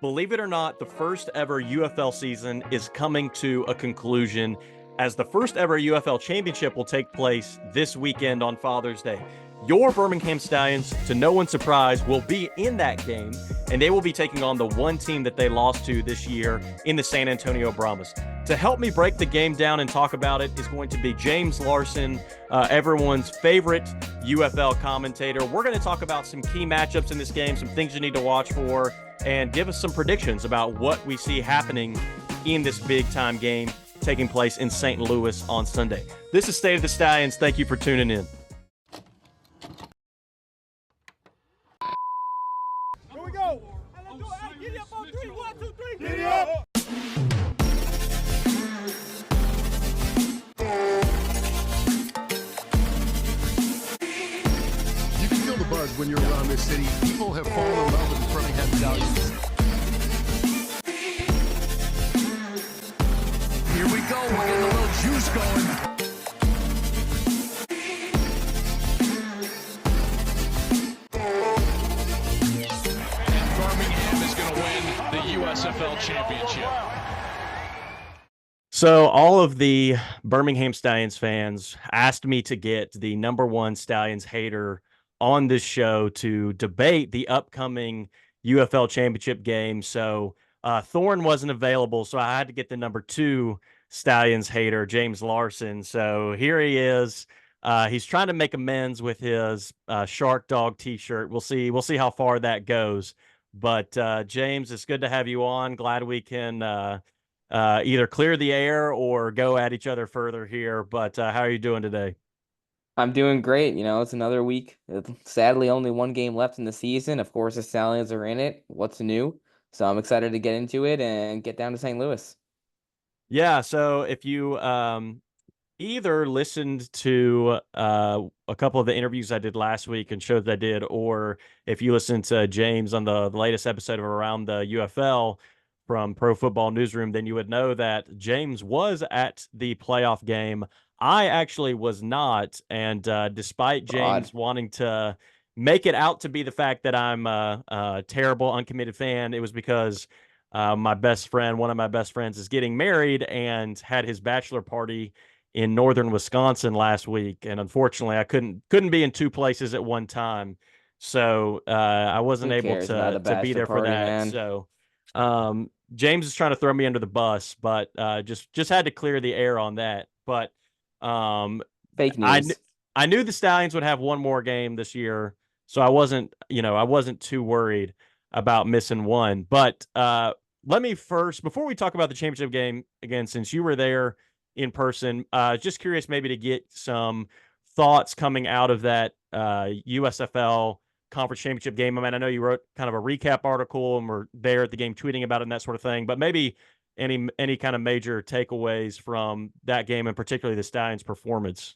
believe it or not, the first ever UFL season is coming to a conclusion as the first ever UFL Championship will take place this weekend on Father's Day. Your Birmingham Stallions, to no one's surprise, will be in that game, and they will be taking on the one team that they lost to this year in the San Antonio Brahmas. To help me break the game down and talk about it is going to be James Larsen, everyone's favorite UFL commentator. We're going to talk about some key matchups in this game, some things you need to watch for, and give us some predictions about what we see happening in this big-time game taking place in St. Louis on Sunday. This is State of the Stallions. Thank you for tuning in. Here we go. Hey, get up on three. 1, 2, 3. Get up. You can feel the buzz when you're around this city. People have fallen in love with the Birmingham Stallions. Here we go. We're getting a little juice going. Birmingham is going to win the USFL Championship. So all of the Birmingham Stallions fans asked me to get the number one Stallions hater on this show to debate the upcoming UFL Championship game. So Thorne wasn't available, so I had to get the number two Stallions hater, James Larsen. So here he is. He's trying to make amends with his Shark Dog T-shirt. We'll see how far that goes. But James, it's good to have you on. Glad we can either clear the air or go at each other further here. But how are you doing today? I'm doing great. It's another week. Sadly, only one game left in the season. Of course, the Stallions are in it. What's new? So I'm excited to get into it and get down to St. Louis. Yeah, so if you either listened to a couple of the interviews I did last week and shows I did, or if you listened to James on the latest episode of Around the UFL from Pro Football Newsroom, then you would know that James was at the playoff game. I actually was not, and despite James wanting to make it out to be the fact that I'm a terrible, uncommitted fan, it was because my best friend, one of my best friends, is getting married and had his bachelor party in northern Wisconsin last week, and unfortunately, I couldn't be in two places at one time, so I wasn't able to be there for that. Man. So James is trying to throw me under the bus, but just had to clear the air on that. But fake news. I knew the Stallions would have one more game this year, so I wasn't too worried about missing one. But let me first, before we talk about the championship game again, since you were there in person, just curious maybe to get some thoughts coming out of that USFL conference championship game. I mean, I know you wrote kind of a recap article and were there at the game tweeting about it and that sort of thing, but maybe any kind of major takeaways from that game and particularly the Stallions' performance.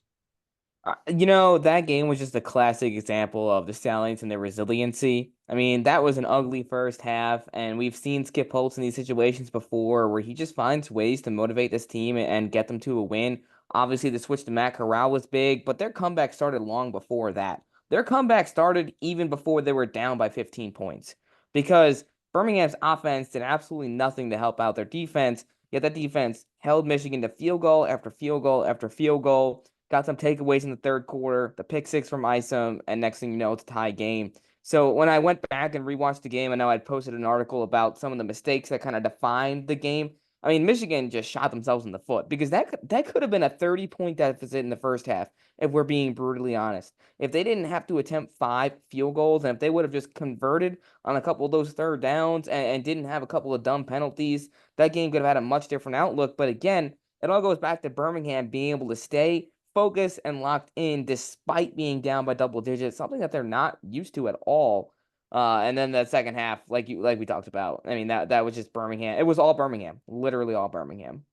That game was just a classic example of the Stallions and their resiliency. I mean, that was an ugly first half, and we've seen Skip Holtz in these situations before where he just finds ways to motivate this team and get them to a win. Obviously, the switch to Matt Corral was big, but their comeback started long before that. Their comeback started even before they were down by 15 points because Birmingham's offense did absolutely nothing to help out their defense, yet that defense held Michigan to field goal after field goal after field goal. Got some takeaways in the third quarter, the pick six from Isom, and next thing you know, it's a tie game. So when I went back and rewatched the game, I know I'd posted an article about some of the mistakes that kind of defined the game. I mean, Michigan just shot themselves in the foot because that could have been a 30-point deficit in the first half, if we're being brutally honest. If they didn't have to attempt 5 field goals, and if they would have just converted on a couple of those third downs and didn't have a couple of dumb penalties, that game could have had a much different outlook. But again, it all goes back to Birmingham being able to stay focused and locked in despite being down by double digits, something that they're not used to at all. And then the second half, like we talked about, I mean, that was just Birmingham. It was all Birmingham, literally all Birmingham.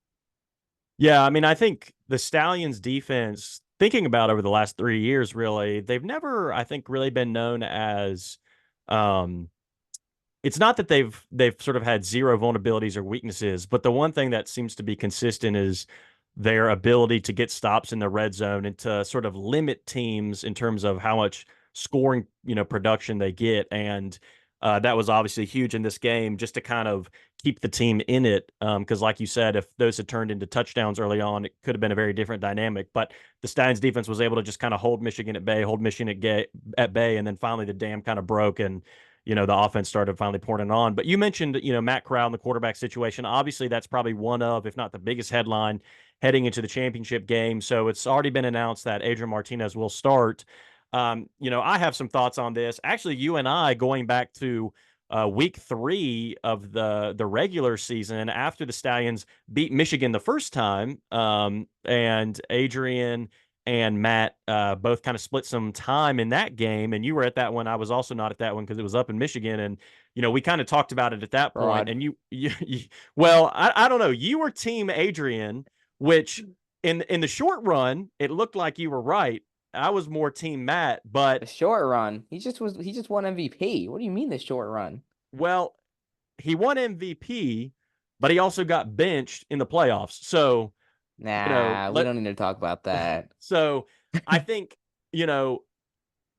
Yeah, I mean, I think the Stallions defense, thinking about over the last 3 years, really, they've never, I think, really been known as it's not that they've sort of had zero vulnerabilities or weaknesses, but the one thing that seems to be consistent is their ability to get stops in the red zone and to sort of limit teams in terms of how much scoring, production they get. And That was obviously huge in this game just to kind of keep the team in it. Because, like you said, if those had turned into touchdowns early on, it could have been a very different dynamic. But the Stallions defense was able to just kind of hold Michigan at bay, hold Michigan at bay, and then finally the dam kind of broke and the offense started finally pouring it on. But you mentioned, Matt Corral in the quarterback situation. Obviously, that's probably one of, if not the biggest headline heading into the championship game. So it's already been announced that Adrian Martinez will start. I have some thoughts on this. Actually, you and I, going back to week 3 of the regular season after the Stallions beat Michigan the first time, and Adrian and Matt both kind of split some time in that game, and you were at that one. I was also not at that one because it was up in Michigan, and we kind of talked about it at that point. Fraud. And well, I don't know. You were Team Adrian, which in the short run, it looked like you were right. I was more Team Matt, The but short run. He just won MVP. What do you mean the short run? well, he won MVP, but he also got benched in the playoffs. So, Nah, we let don't need to talk about that. so I think,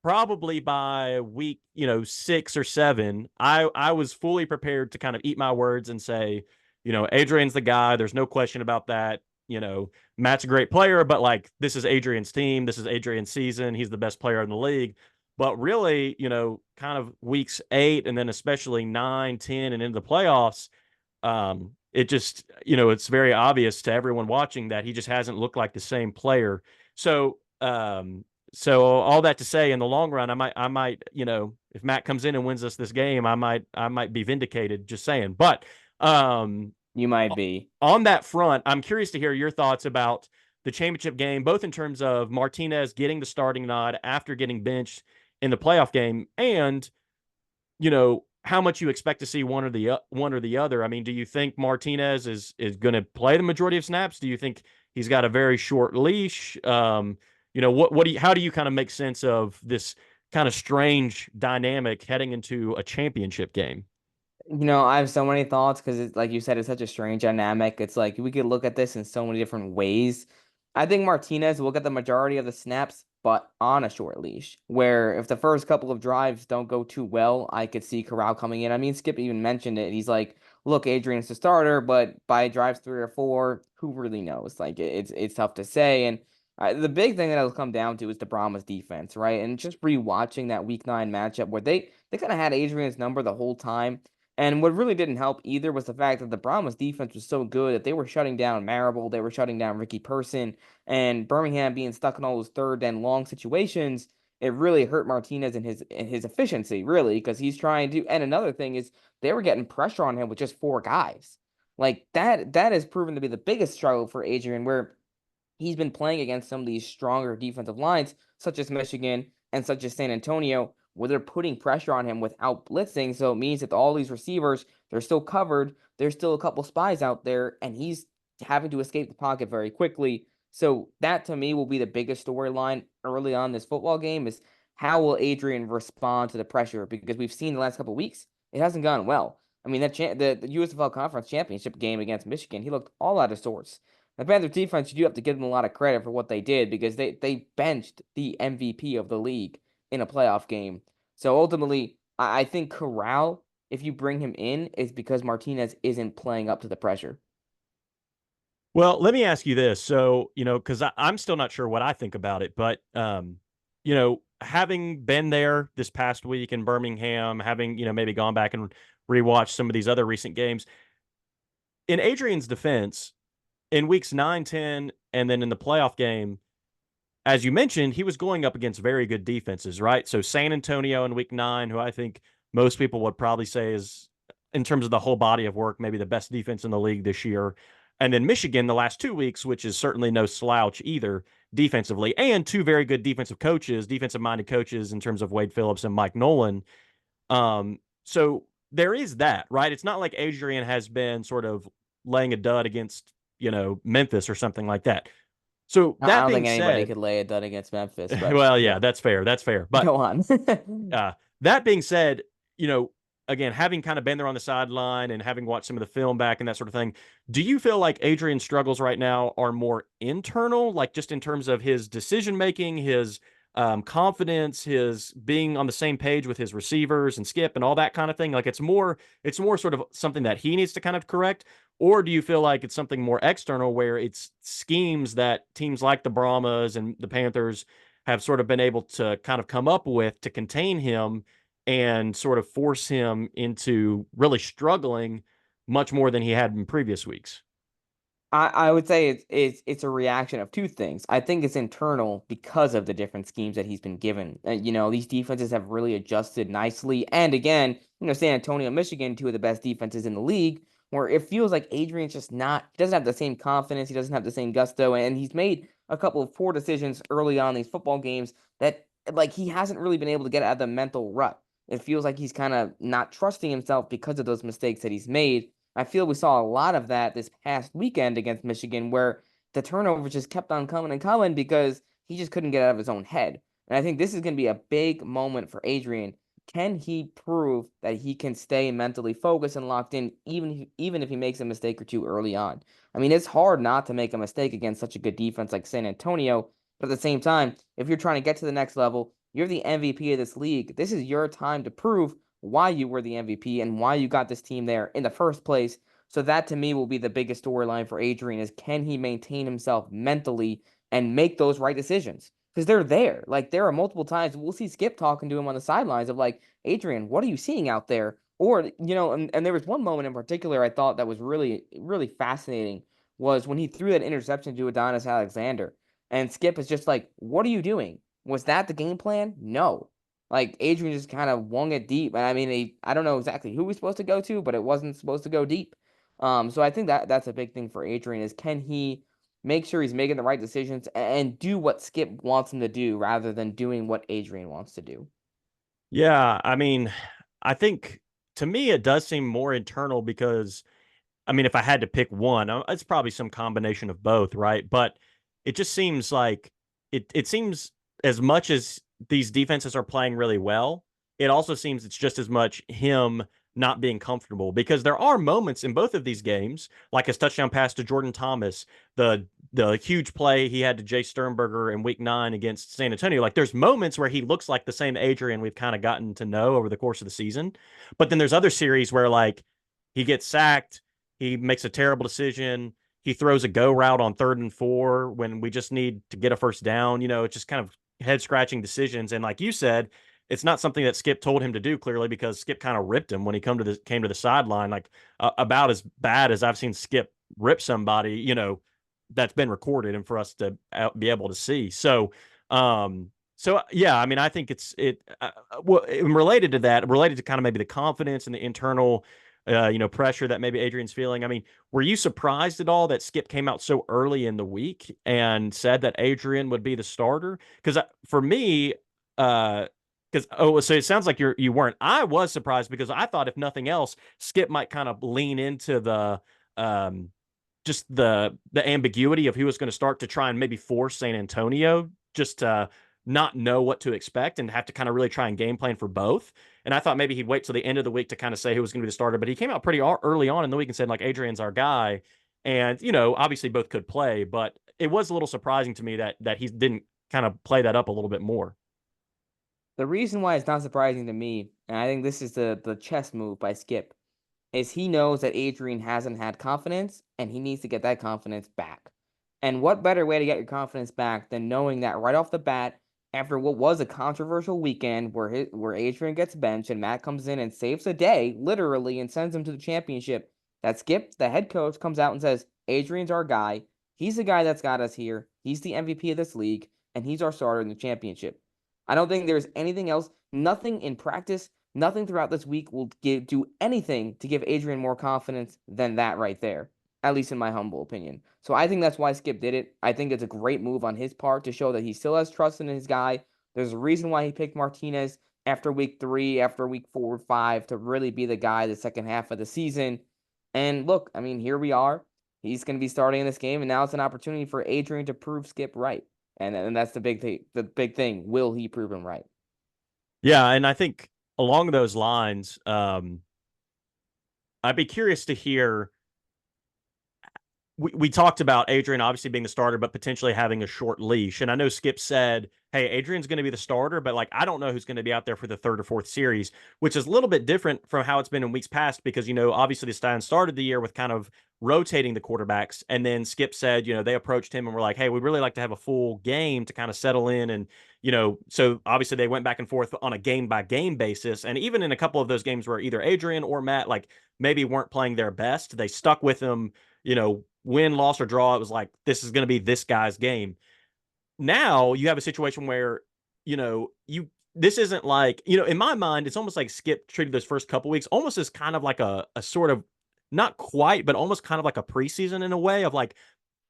probably by week, 6 or 7, I was fully prepared to kind of eat my words and say, Adrian's the guy. There's no question about that. Matt's a great player, but like this is Adrian's team. This is Adrian's season. He's the best player in the league. But really, kind of weeks 8 and then especially 9, 10, and into the playoffs, it just, it's very obvious to everyone watching that he just hasn't looked like the same player. So all that to say, in the long run, I might, if Matt comes in and wins us this game, I might be vindicated. Just saying. But You might be. on that front, I'm curious to hear your thoughts about the championship game, both in terms of Martinez getting the starting nod after getting benched in the playoff game, and how much you expect to see one or the other. I mean, do you think Martinez is going to play the majority of snaps? Do you think he's got a very short leash? How do you kind of make sense of this kind of strange dynamic heading into a championship game? I have so many thoughts because it's like you said, it's such a strange dynamic. It's like we could look at this in so many different ways. I think Martinez will get the majority of the snaps, but on a short leash. Where if the first couple of drives don't go too well, I could see Corral coming in. I mean, Skip even mentioned it. He's like, "Look, Adrian's the starter, but by drives 3 or 4, who really knows?" Like it's tough to say. And the big thing that it'll come down to is the Brahmas defense, right? And just rewatching that Week 9 matchup where they kind of had Adrian's number the whole time. And what really didn't help either was the fact that the Brahmas defense was so good that they were shutting down Marable, they were shutting down Ricky Person, and Birmingham being stuck in all those third and long situations. It really hurt Martinez and his efficiency, really, because he's trying to. And another thing is they were getting pressure on him with just 4 guys. Like that has proven to be the biggest struggle for Adrian, where he's been playing against some of these stronger defensive lines, such as Michigan and such as San Antonio, where they're putting pressure on him without blitzing. So it means that all these receivers, they're still covered. There's still a couple spies out there, and he's having to escape the pocket very quickly. So that, to me, will be the biggest storyline early on this football game is how will Adrian respond to the pressure? Because we've seen the last couple of weeks, it hasn't gone well. I mean, the USFL Conference Championship game against Michigan, he looked all out of sorts. The Panthers defense, you do have to give them a lot of credit for what they did because they benched the MVP of the league in a playoff game. So ultimately, I think Corral, if you bring him in, is because Martinez isn't playing up to the pressure. Well, let me ask you this. So, because I'm still not sure what I think about it, but, having been there this past week in Birmingham, having, maybe gone back and rewatched some of these other recent games, in Adrian's defense, in weeks 9, 10, and then in the playoff game, as you mentioned, he was going up against very good defenses, right? So San Antonio in week 9, who I think most people would probably say is, in terms of the whole body of work, maybe the best defense in the league this year. And then Michigan the last 2 weeks, which is certainly no slouch either defensively, and 2 very good defensive-minded coaches in terms of Wade Phillips and Mike Nolan. So there is that, right? It's not like Adrian has been sort of laying a dud against, Memphis or something like that. So I that don't being think anybody said, could lay a dud against Memphis. But well, yeah, that's fair. That's fair. But go on. that being said, again, having kind of been there on the sideline and having watched some of the film back and that sort of thing, do you feel like Adrian's struggles right now are more internal, like just in terms of his decision making, his confidence, his being on the same page with his receivers and Skip and all that kind of thing? Like it's more sort of something that he needs to kind of correct, or do you feel like it's something more external where it's schemes that teams like the Brahmas and the Panthers have sort of been able to kind of come up with to contain him and sort of force him into really struggling much more than he had in previous weeks? I would say it's a reaction of two things. I think it's internal because of the different schemes that he's been given. These defenses have really adjusted nicely. And again, San Antonio, Michigan, two of the best defenses in the league, where it feels like Adrian's just not, he doesn't have the same confidence, he doesn't have the same gusto, and he's made a couple of poor decisions early on in these football games that like he hasn't really been able to get out of the mental rut. It feels like he's kind of not trusting himself because of those mistakes that he's made. I feel we saw a lot of that this past weekend against Michigan, where the turnovers just kept on coming and coming because he just couldn't get out of his own head. And I think this is going to be a big moment for Adrian. Can he prove that he can stay mentally focused and locked in, even if he makes a mistake or two early on? I mean, it's hard not to make a mistake against such a good defense like San Antonio. But at the same time, if you're trying to get to the next level, you're the MVP of this league. This is your time to prove why you were the MVP and why you got this team there in the first place. So that to me will be the biggest storyline for Adrian is can he maintain himself mentally and make those right decisions? Because they're there. Like there are multiple times we'll see Skip talking to him on the sidelines of like, Adrian, what are you seeing out there? Or, and there was one moment in particular I thought that was really, really fascinating was when he threw that interception to Adonis Alexander. And Skip is just like, what are you doing? Was that the game plan? No. Like Adrian just kind of wung it deep. And I mean, I don't know exactly who he's supposed to go to, but it wasn't supposed to go deep. So I think that's a big thing for Adrian is can he make sure he's making the right decisions and do what Skip wants him to do rather than doing what Adrian wants to do. Yeah, I mean, I think to me it does seem more internal because I mean, if I had to pick one, it's probably some combination of both, right? But it just seems like it seems as much as these defenses are playing really well, it also seems it's just as much him not being comfortable because there are moments in both of these games, like his touchdown pass to Jordan Thomas, the huge play he had to Jay Sternberger in week 9 against San Antonio. Like there's moments where he looks like the same Adrian we've kind of gotten to know over the course of the season. But then there's other series where like he gets sacked, he makes a terrible decision. He throws a go route on 3rd and 4 when we just need to get a first down. It's just kind of head scratching decisions. And like you said, it's not something that Skip told him to do clearly because Skip kind of ripped him when he came to the sideline, like about as bad as I've seen Skip rip somebody, that's been recorded and for us to be able to see. So yeah, I mean, I think related to that, related to kind of maybe the confidence and the internal pressure that maybe Adrian's feeling. I mean, were you surprised at all that Skip came out so early in the week and said that Adrian would be the starter? Because for me, so it sounds like you weren't. I was surprised because I thought if nothing else, Skip might kind of lean into the just the ambiguity of who was going to start to try and maybe force San Antonio just to not know what to expect and have to kind of really try and game plan for both. And I thought maybe he'd wait till the end of the week to kind of say who was going to be the starter, but he came out pretty early on in the week and said like Adrian's our guy. And, obviously both could play, but it was a little surprising to me that he didn't kind of play that up a little bit more. The reason why it's not surprising to me, and I think this is the chess move by Skip, is he knows that Adrian hasn't had confidence and he needs to get that confidence back. And what better way to get your confidence back than knowing that right off the bat, after what was a controversial weekend where Adrian gets benched and Matt comes in and saves the day, literally, and sends him to the championship, that Skip, the head coach, comes out and says, Adrian's our guy. He's the guy that's got us here. He's the MVP of this league, and he's our starter in the championship. I don't think there's anything else, nothing in practice, nothing throughout this week will do anything to give Adrian more confidence than that right there, at least in my humble opinion. So I think that's why Skip did it. I think it's a great move on his part to show that he still has trust in his guy. There's a reason why he picked Martinez after week 3, after week 4, 5 to really be the guy the second half of the season. And look, I mean, here we are. He's going to be starting in this game, and now it's an opportunity for Adrian to prove Skip right. And that's the big thing. The big thing, will he prove him right? Yeah, and I think along those lines, I'd be curious to hear we talked about Adrian obviously being the starter, but potentially having a short leash. And I know Skip said, hey, Adrian's going to be the starter, but like, I don't know who's going to be out there for the third or fourth series, which is a little bit different from how it's been in weeks past because, obviously the Stallions started the year with kind of rotating the quarterbacks. And then Skip said, they approached him and were like, hey, we'd really like to have a full game to kind of settle in. And, so obviously they went back and forth on a game by game basis. And even in a couple of those games where either Adrian or Matt, like maybe weren't playing their best, they stuck with him, win, loss, or draw. It was like, this is going to be this guy's game. Now you have a situation where, this isn't like, in my mind, it's almost like Skip treated those first couple weeks almost as kind of like a sort of, not quite, but almost kind of like a preseason in a way of like,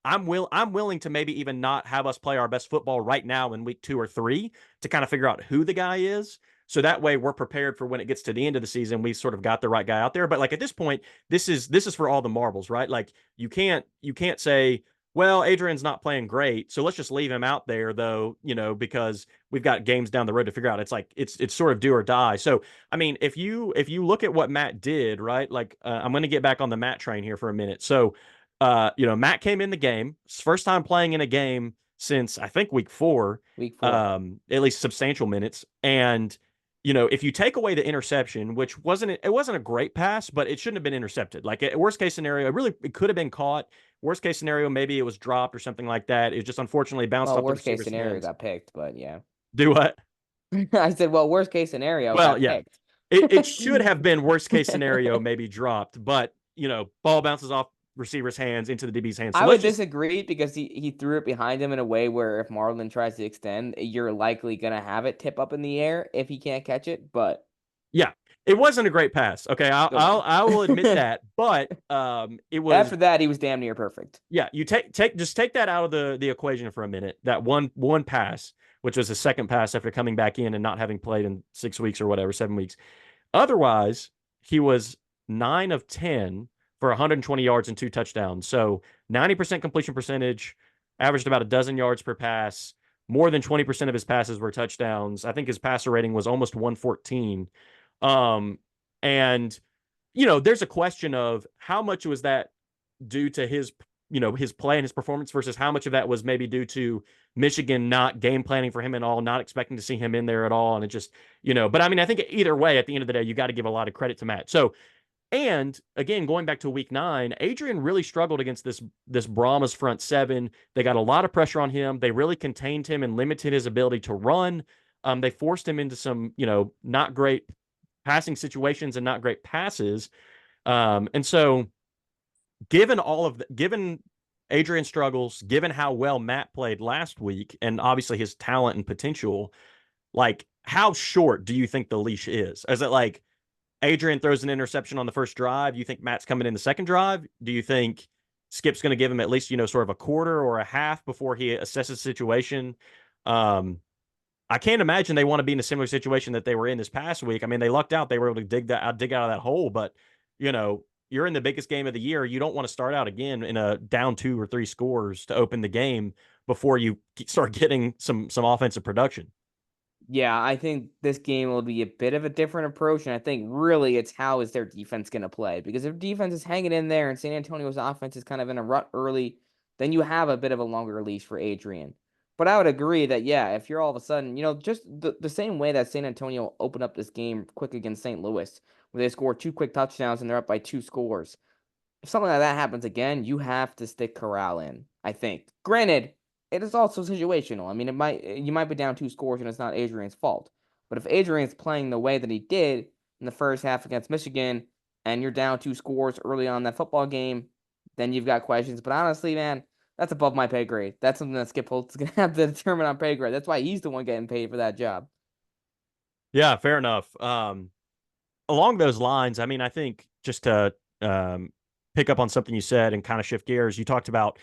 I'm willing to maybe even not have us play our best football right now in week 2 or 3 to kind of figure out who the guy is. So that way we're prepared for when it gets to the end of the season, we sort of got the right guy out there. But like at this point, this is for all the marbles, right? Like you can't say, well, Adrian's not playing great, so let's just leave him out there though, because we've got games down the road to figure out. It's like it's sort of do or die. So I mean, if you look at what Matt did, right? Like I'm going to get back on the Matt train here for a minute. So Matt came in the game, first time playing in a game since I think week 4, at least substantial minutes. And if you take away the interception, which wasn't a great pass, but it shouldn't have been intercepted. Like worst case scenario, it could have been caught. Worst case scenario, maybe it was dropped or something like that. It just unfortunately bounced off the Worst case receiver's scenario hands. got picked, but yeah. Do what? I said, well, worst case scenario got picked. It should have been worst case scenario, maybe dropped, but ball bounces off receiver's hands into the DB's hands. So I would disagree because he threw it behind him in a way where if Marlon tries to extend, you're likely gonna have it tip up in the air if he can't catch it. But yeah, it wasn't a great pass. Okay, I will admit that, but it was after that he was damn near perfect. Yeah, you take that out of the equation for a minute. That one pass, which was his second pass after coming back in and not having played in 6 weeks or whatever, 7 weeks. Otherwise, he was 9 of 10 for 120 yards and 2 touchdowns. So 90% completion percentage, averaged about a dozen yards per pass. More than 20% of his passes were touchdowns. I think his passer rating was almost 114. And there's a question of how much was that due to his play and his performance versus how much of that was maybe due to Michigan not game planning for him at all, not expecting to see him in there at all. And it just, but I mean, I think either way, at the end of the day, you got to give a lot of credit to Matt. So, and again, going back to week 9, Adrian really struggled against this Brahmas front 7. They got a lot of pressure on him. They really contained him and limited his ability to run. They forced him into some, not great passing situations and not great passes. And so given Adrian's struggles, given how well Matt played last week, and obviously his talent and potential, like how short do you think the leash is? Is it like Adrian throws an interception on the first drive? You think Matt's coming in the second drive? Do you think Skip's going to give him at least, sort of a quarter or a half before he assesses the situation? I can't imagine they want to be in a similar situation that they were in this past week. I mean, they lucked out. They were able to dig out of that hole, but you're in the biggest game of the year. You don't want to start out again in a down 2 or 3 scores to open the game before you start getting some offensive production. Yeah, I think this game will be a bit of a different approach, and I think really it's how is their defense going to play. Because if defense is hanging in there and San Antonio's offense is kind of in a rut early, then you have a bit of a longer leash for Adrian. But I would agree that, yeah, if you're all of a sudden, just the same way that San Antonio opened up this game quick against St. Louis, where they score 2 quick touchdowns and they're up by 2 scores. If something like that happens again, you have to stick Corral in, I think. Granted, it is also situational. I mean, you might be down 2 scores and it's not Adrian's fault. But if Adrian's playing the way that he did in the first half against Michigan and you're down 2 scores early on in that football game, then you've got questions. But honestly, man, that's above my pay grade. That's something that Skip Holtz is going to have to determine on pay grade. That's why he's the one getting paid for that job. Yeah, fair enough. Along those lines, I mean, I think just to pick up on something you said and kind of shift gears, you talked about,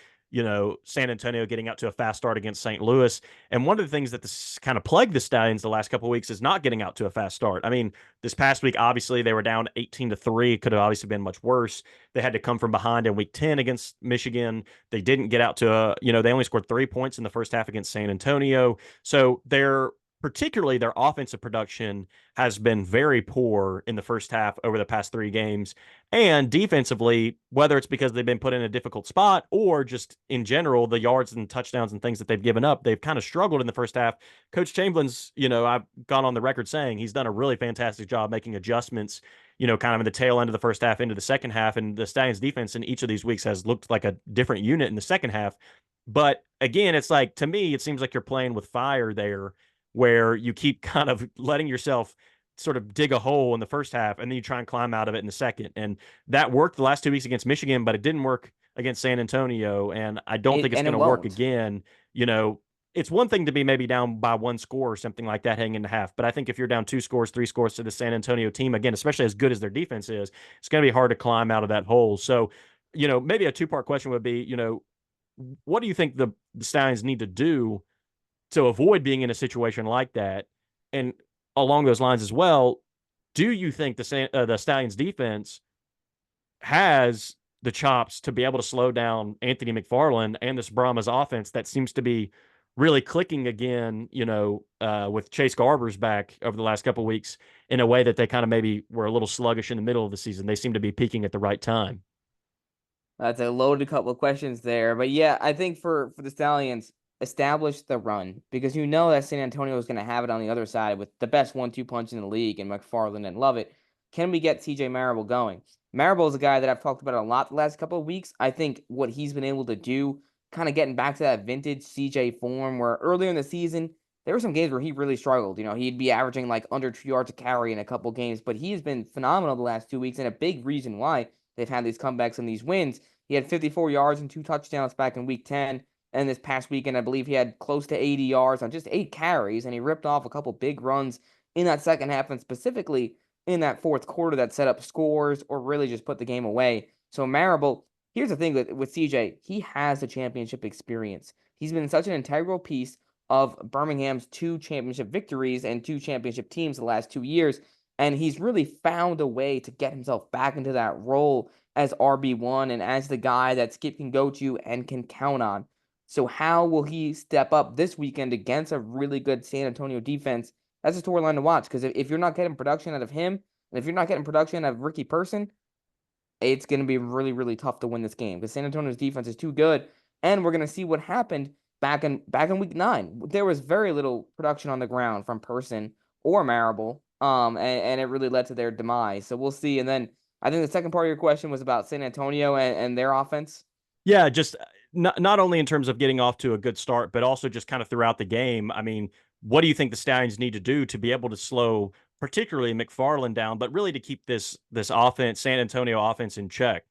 San Antonio getting out to a fast start against St. Louis. And one of the things that this kind of plagued the Stallions the last couple of weeks is not getting out to a fast start. I mean, this past week, obviously, they were down 18-3. It could have obviously been much worse. They had to come from behind in week 10 against Michigan. They didn't get out to they only scored 3 points in the first half against San Antonio. So they're particularly their offensive production has been very poor in the first half over the past 3 games. And defensively, whether it's because they've been put in a difficult spot or just in general, the yards and touchdowns and things that they've given up, they've kind of struggled in the first half. Coach Chamblin's, I've gone on the record saying he's done a really fantastic job making adjustments, kind of in the tail end of the first half into the second half. And the Stallions defense in each of these weeks has looked like a different unit in the second half. But again, it's like, to me, it seems like you're playing with fire there, where you keep kind of letting yourself sort of dig a hole in the first half and then you try and climb out of it in the second. And that worked the last 2 weeks against Michigan, but it didn't work against San Antonio. And I don't think it's going to work again. It's one thing to be maybe down by 1 score or something like that heading into half. But I think if you're down 2 scores, 3 scores to the San Antonio team, again, especially as good as their defense is, it's going to be hard to climb out of that hole. So, maybe a 2-part question would be, what do you think the Stallions need to do to avoid being in a situation like that? And along those lines as well, do you think the Stallions defense has the chops to be able to slow down Anthony McFarland and this Brahmas offense that seems to be really clicking again, with Chase Garber's back over the last couple of weeks in a way that they kind of maybe were a little sluggish in the middle of the season? They seem to be peaking at the right time. That's a loaded couple of questions there. But yeah, I think for the Stallions, establish the run, because that San Antonio is going to have it on the other side with the best 1-2 punch in the league and McFarland and Lovett. Can we get CJ Marable going? Marable is a guy that I've talked about a lot the last couple of weeks. I think what he's been able to do, kind of getting back to that vintage CJ form, where earlier in the season, there were some games where he really struggled. He'd be averaging like under 2 yards a carry in a couple games, but he has been phenomenal the last 2 weeks, and a big reason why they've had these comebacks and these wins. He had 54 yards and 2 touchdowns back in week 10. And this past weekend, I believe he had close to 80 yards on just 8 carries, and he ripped off a couple big runs in that second half, and specifically in that fourth quarter that set up scores or really just put the game away. So Marable, here's the thing with CJ, he has the championship experience. He's been such an integral piece of Birmingham's 2 championship victories and 2 championship teams the last 2 years, and he's really found a way to get himself back into that role as RB1 and as the guy that Skip can go to and can count on. So how will he step up this weekend against a really good San Antonio defense? That's a storyline to watch, because if you're not getting production out of him, and if you're not getting production out of Ricky Person, it's going to be really, really tough to win this game, because San Antonio's defense is too good. And we're going to see what happened back in week 9. There was very little production on the ground from Person or Marable, and it really led to their demise. So we'll see. And then I think the second part of your question was about San Antonio and their offense. Yeah, just not only in terms of getting off to a good start, but also just kind of throughout the game. I mean, what do you think the Stallions need to do to be able to slow particularly McFarland down, but really to keep this offense, San Antonio offense, in check?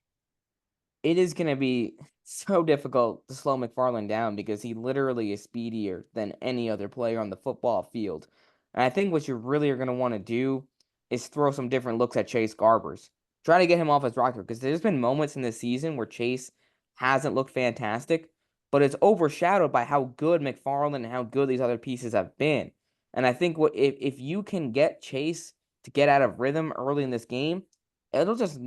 It is going to be so difficult to slow McFarland down, because he literally is speedier than any other player on the football field. And I think what you really are going to want to do is throw some different looks at Chase Garbers. Try to get him off his rocker, because there's been moments in this season where Chase hasn't looked fantastic, but it's overshadowed by how good McFarland and how good these other pieces have been. And I think if you can get Chase to get out of rhythm early in this game, it'll just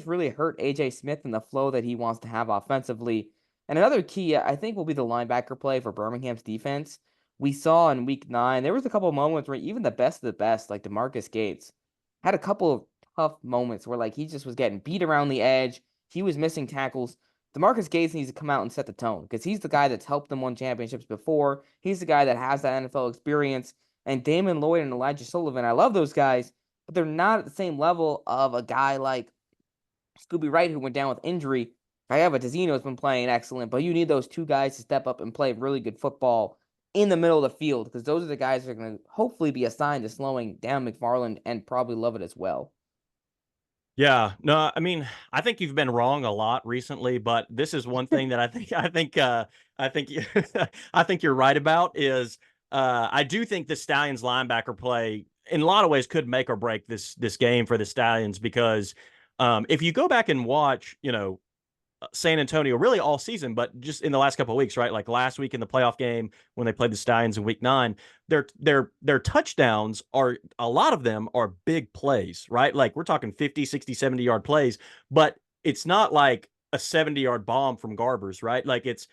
really hurt AJ Smith and the flow that he wants to have offensively. And another key, I think, will be the linebacker play for Birmingham's defense. We saw in week 9, there was a couple of moments where even the best of the best, like DeMarcus Gates, had a couple of tough moments where he just was getting beat around the edge. He was missing tackles. DeMarcus Gates needs to come out and set the tone, because he's the guy that's helped them win championships before. He's the guy that has that NFL experience. And Damon Lloyd and Elijah Sullivan, I love those guys, but they're not at the same level of a guy like Scooby Wright, who went down with injury. Kayava Tazino has been playing excellent, but you need those 2 guys to step up and play really good football in the middle of the field, because those are the guys that are going to hopefully be assigned to slowing down McFarland and probably Lovett as well. Yeah, no, I mean, I think you've been wrong a lot recently, but this is one thing that I think I think you're right about is I do think the Stallions linebacker play in a lot of ways could make or break this game for the Stallions, because if you go back and watch, San Antonio really all season, but just in the last couple of weeks, right? Like last week in the playoff game when they played the Stallions in week 9, their touchdowns are, a lot of them are big plays, right? Like we're talking 50, 60, 70-yard plays, but it's not like a 70-yard bomb from Garbers, right? Like it's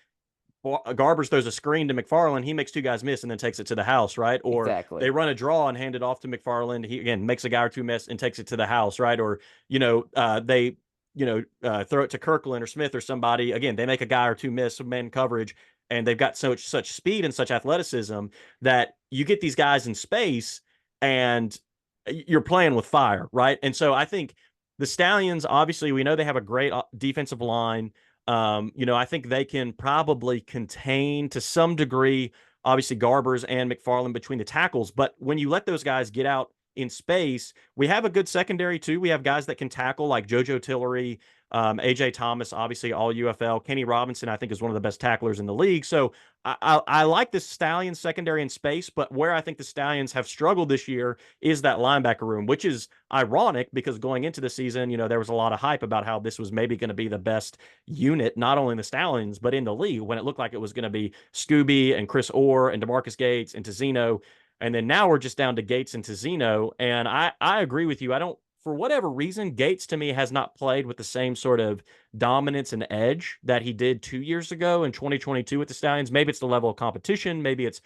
Garbers throws a screen to McFarland, he makes two guys miss and then takes it to the house, right? Or Exactly. they run a draw and hand it off to McFarland. He again makes a guy or two miss and takes it to the house, right? Or they throw it to Kirkland or Smith or somebody. Again, they make a guy or two miss man coverage, and they've got such speed and such athleticism that you get these guys in space and you're playing with fire, right? And so I think the Stallions, obviously, we know they have a great defensive line. I think they can probably contain to some degree, obviously, Garbers and McFarland between the tackles. But when you let those guys get out in space, we have a good secondary too. We have guys that can tackle like JoJo Tillery, AJ Thomas, obviously all UFL. Kenny Robinson, I think, is one of the best tacklers in the league. So I like the Stallions secondary in space, but where I think the Stallions have struggled this year is that linebacker room, which is ironic because going into the season, there was a lot of hype about how this was maybe going to be the best unit, not only in the Stallions, but in the league, when it looked like it was going to be Scooby and Chris Orr and DeMarcus Gates and Tizino. And then now we're just down to Gates and Tizino. And I agree with you. I don't, for whatever reason, Gates to me has not played with the same sort of dominance and edge that he did 2 years ago in 2022 with the Stallions. Maybe it's the level of competition. Maybe it's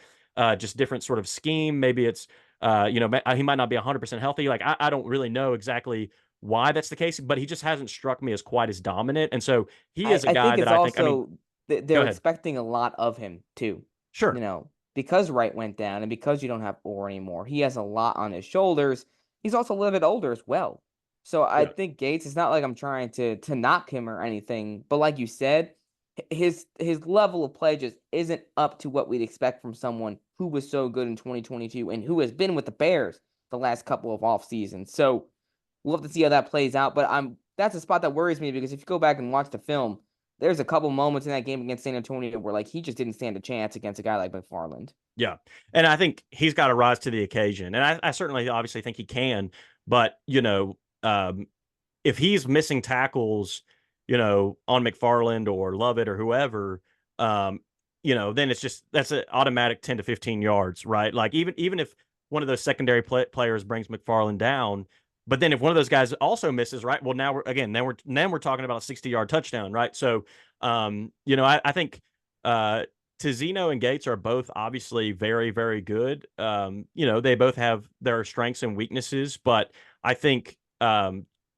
just different sort of scheme. Maybe it's, he might not be 100% healthy. Like, I don't really know exactly why that's the case, but he just hasn't struck me as quite as dominant. And so he is a I guy think it's that I think, also go they're ahead. expecting a lot of him too. Sure. Because Wright went down and because you don't have Orr anymore, he has a lot on his shoulders. He's also a little bit older as well. So I Yeah. think Gates, it's not like I'm trying to knock him or anything, but like you said, his level of play just isn't up to what we'd expect from someone who was so good in 2022 and who has been with the Bears the last couple of off seasons. So we'll have to see how that plays out. But that's a spot that worries me because if you go back and watch the film, there's a couple moments in that game against San Antonio where he just didn't stand a chance against a guy like McFarland. Yeah. And I think he's got to rise to the occasion. And I certainly obviously think he can, but if he's missing tackles, on McFarland or Lovett or whoever, then that's an automatic 10 to 15 yards, right? Like even if one of those secondary players brings McFarland down, but then if one of those guys also misses, right? Well, now we're talking about a 60-yard touchdown, right? So, I think Tizino and Gates are both obviously very, very good. They both have their strengths and weaknesses, but I think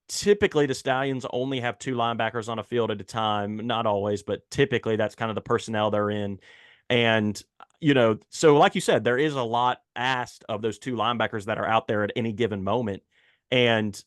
typically the Stallions only have two linebackers on a field at a time. Not always, but typically that's kind of the personnel they're in. And, so like you said, there is a lot asked of those two linebackers that are out there at any given moment. And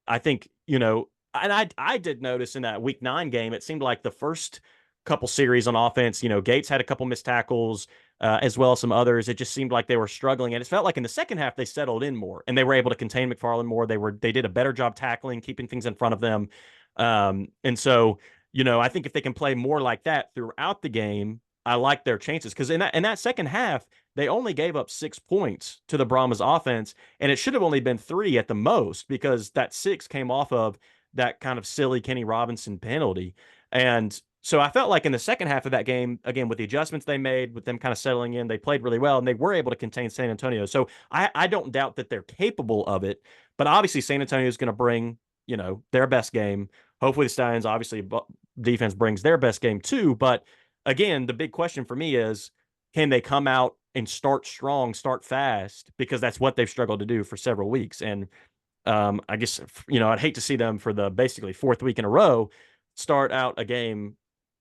I think, and I did notice in that week 9 game, it seemed like the first couple series on offense, Gates had a couple missed tackles, as well as some others. It just seemed like they were struggling. And it felt like in the second half, they settled in more and they were able to contain McFarland more. They did a better job tackling, keeping things in front of them. And so, I think if they can play more like that throughout the game, I like their chances. Because in that second half, they only gave up 6 points to the Brahmas offense, and it should have only been 3 at the most because that 6 came off of that kind of silly Kenny Robinson penalty. And so I felt like in the second half of that game, again, with the adjustments they made, with them kind of settling in, they played really well, and they were able to contain San Antonio. So I don't doubt that they're capable of it, but obviously San Antonio is going to bring, their best game. Hopefully the Stallions, obviously, defense brings their best game too. But again, the big question for me is, can they come out and start strong, start fast? Because that's what they've struggled to do for several weeks. And I guess, I'd hate to see them for the basically 4th week in a row start out a game,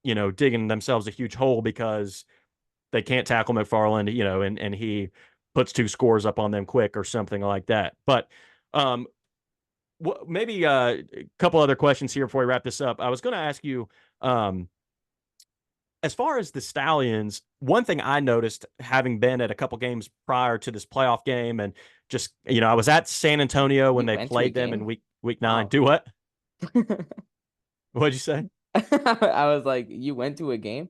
digging themselves a huge hole because they can't tackle McFarland, and he puts 2 scores up on them quick or something like that. But maybe a couple other questions here before we wrap this up. I was going to ask you, as far as the Stallions, one thing I noticed having been at a couple games prior to this playoff game, and just, I was at San Antonio when they played them in week 9. Oh. Do what? What'd you say? I was like, you went to a game?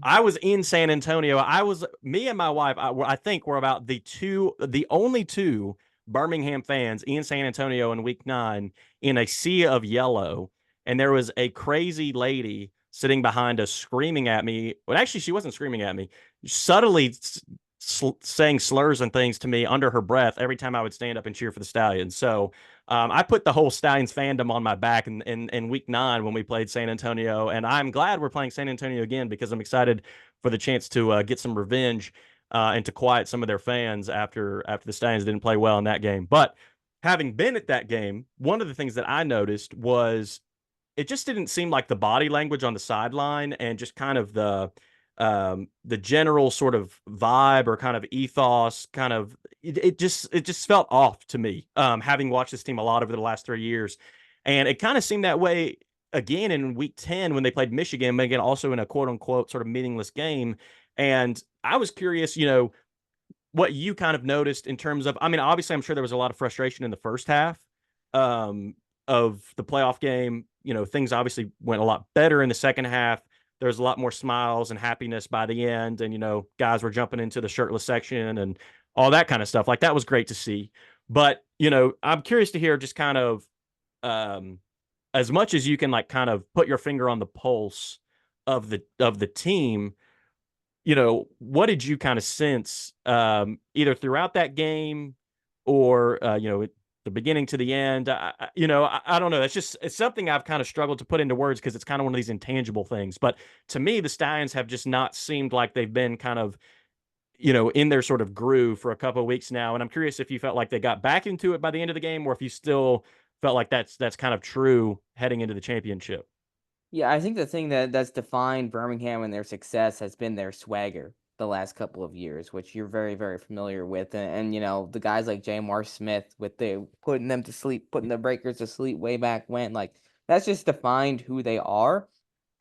I was in San Antonio. Me and my wife, I think we're about the only 2 Birmingham fans in San Antonio in week 9 in a sea of yellow. And there was a crazy lady sitting behind us screaming at me. Well, actually, she wasn't screaming at me, subtly saying slurs and things to me under her breath every time I would stand up and cheer for the Stallions. So I put the whole Stallions fandom on my back in week 9 when we played San Antonio. And I'm glad we're playing San Antonio again because I'm excited for the chance to get some revenge and to quiet some of their fans after the Stallions didn't play well in that game. But having been at that game, one of the things that I noticed was it just didn't seem like the body language on the sideline and just kind of the general sort of vibe or kind of ethos kind of it just felt off to me, having watched this team a lot over the last 3 years. And it kind of seemed that way again in week 10 when they played Michigan, but again also in a quote unquote sort of meaningless game. And I was curious, what you kind of noticed in terms of, I mean, obviously I'm sure there was a lot of frustration in the first half of the playoff game. Things obviously went a lot better in the second half. There's a lot more smiles and happiness by the end. And, guys were jumping into the shirtless section and all that kind of stuff. Like, that was great to see. But, I'm curious to hear just kind of, as much as you can, like, kind of put your finger on the pulse of the team, what did you kind of sense, either throughout that game or, the beginning to the end? I don't know. It's something I've kind of struggled to put into words because it's kind of one of these intangible things. But to me, the Stallions have just not seemed like they've been kind of, in their sort of groove for a couple of weeks now. And I'm curious if you felt like they got back into it by the end of the game, or if you still felt like that's kind of true heading into the championship. Yeah, I think the thing that's defined Birmingham and their success has been their swagger the last couple of years, which you're very, very familiar with. And the guys like Jamar Smith with the putting them to sleep, putting the Breakers to sleep way back when, like that's just defined who they are.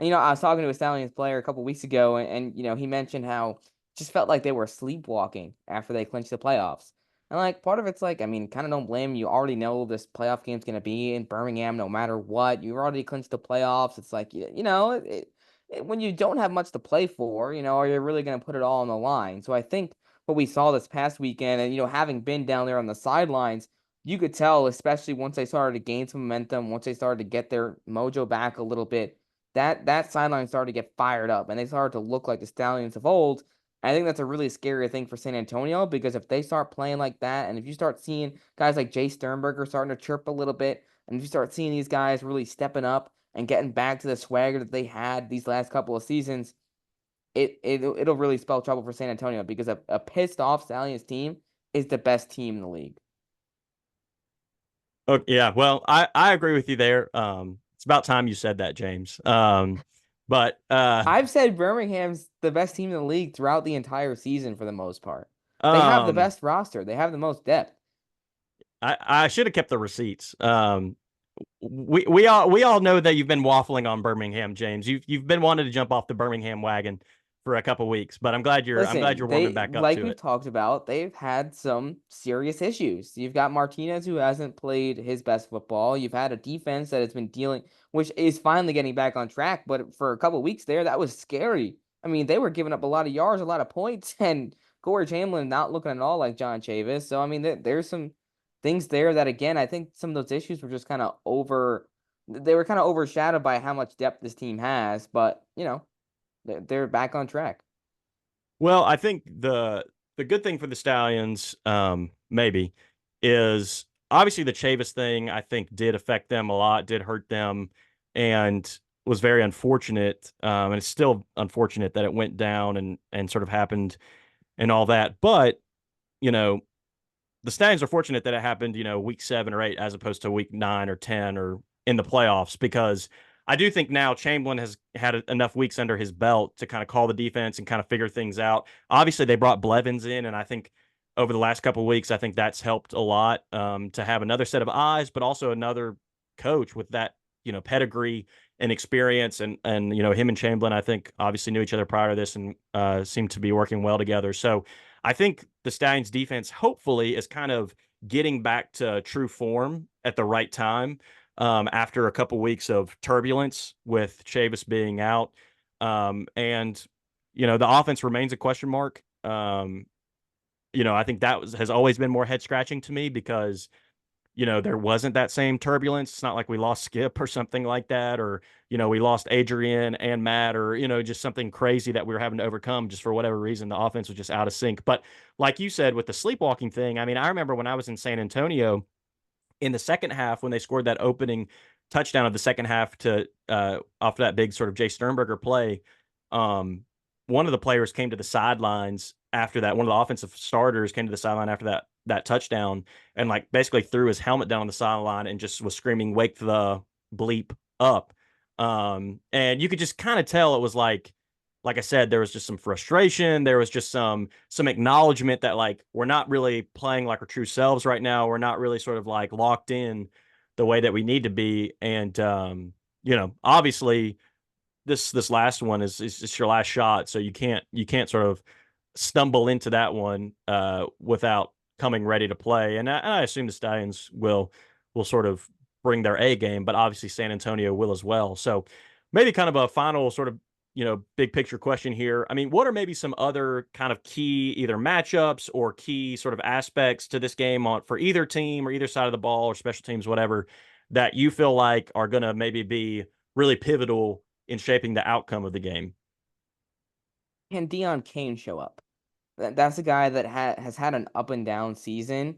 And I was talking to a Stallions player a couple weeks ago, and he mentioned how it just felt like they were sleepwalking after they clinched the playoffs. And like part of it's like, I mean, kind of don't blame you. Already know this playoff game's gonna be in Birmingham, no matter what. You already clinched the playoffs. It's like when you don't have much to play for, are you really gonna put it all on the line? So I think what we saw this past weekend, and having been down there on the sidelines, you could tell, especially once they started to gain some momentum, once they started to get their mojo back a little bit, that sideline started to get fired up, and they started to look like the Stallions of old. I think that's a really scary thing for San Antonio because if they start playing like that, and if you start seeing guys like Jay Sternberger starting to chirp a little bit, and if you start seeing these guys really stepping up and getting back to the swagger that they had these last couple of seasons, it'll really spell trouble for San Antonio because a pissed off Stallions team is the best team in the league. Oh, yeah. Well, I agree with you there. It's about time you said that, James. But I've said Birmingham's the best team in the league throughout the entire season for the most part. They have the um, best roster. They have the most depth. I should have kept the receipts. We all know that you've been waffling on Birmingham, James. You've been wanting to jump off the Birmingham wagon for a couple weeks, but I'm glad you're warming back up Like to we've it. talked about, they've had some serious issues. You've got Martinez who hasn't played his best football. You've had a defense that has been dealing, which is finally getting back on track. But for a couple weeks there, that was scary. I mean, they were giving up a lot of yards, a lot of points, and Corey Chamberlain not looking at all like John Chavis. So I mean, there's some things there that again, I think some of those issues were just kind of over. They were kind of overshadowed by how much depth this team has. But they're back on track. Well, I think the good thing for the Stallions, maybe, is obviously the Chavis thing. I think did affect them a lot, did hurt them, and was very unfortunate. And it's still unfortunate that it went down and sort of happened and all that. But you know, the Stallions are fortunate that it happened, week 7 or 8 as opposed to week 9 or 10 or in the playoffs, because I do think now Chamberlain has had enough weeks under his belt to kind of call the defense and kind of figure things out. Obviously, they brought Blevins in, and I think over the last couple of weeks, I think that's helped a lot, to have another set of eyes, but also another coach with that, pedigree and experience. And him and Chamberlain, I think, obviously knew each other prior to this and seemed to be working well together. So I think the Stallions defense hopefully is kind of getting back to true form at the right time, after a couple weeks of turbulence with Chavis being out. And the offense remains a question mark. I think has always been more head scratching to me because, there wasn't that same turbulence. It's not like we lost Skip or something like that, or, we lost Adrian and Matt, or, just something crazy that we were having to overcome just for whatever reason. The offense was just out of sync. But like you said, with the sleepwalking thing, I mean, I remember when I was in San Antonio in the second half, when they scored that opening touchdown of the second half to off that big sort of Jay Sternberger play, one of the players came to the sidelines after that. One of the offensive starters came to the sideline after that touchdown and like basically threw his helmet down on the sideline and just was screaming, "Wake the bleep up." And you could just kind of tell it was like I said, there was just some frustration. There was just some acknowledgement that like we're not really playing like our true selves right now. We're not really sort of like locked in the way that we need to be. And obviously this last one is just your last shot, so you can't sort of stumble into that one without coming ready to play. And I assume the Stallions will sort of bring their A game, but obviously San Antonio will as well. So maybe kind of a final sort of big picture question here. I mean, what are maybe some other kind of key either matchups or key sort of aspects to this game for either team or either side of the ball or special teams, whatever, that you feel like are going to maybe be really pivotal in shaping the outcome of the game? Can Dion Kane show up? That's a guy that has had an up and down season,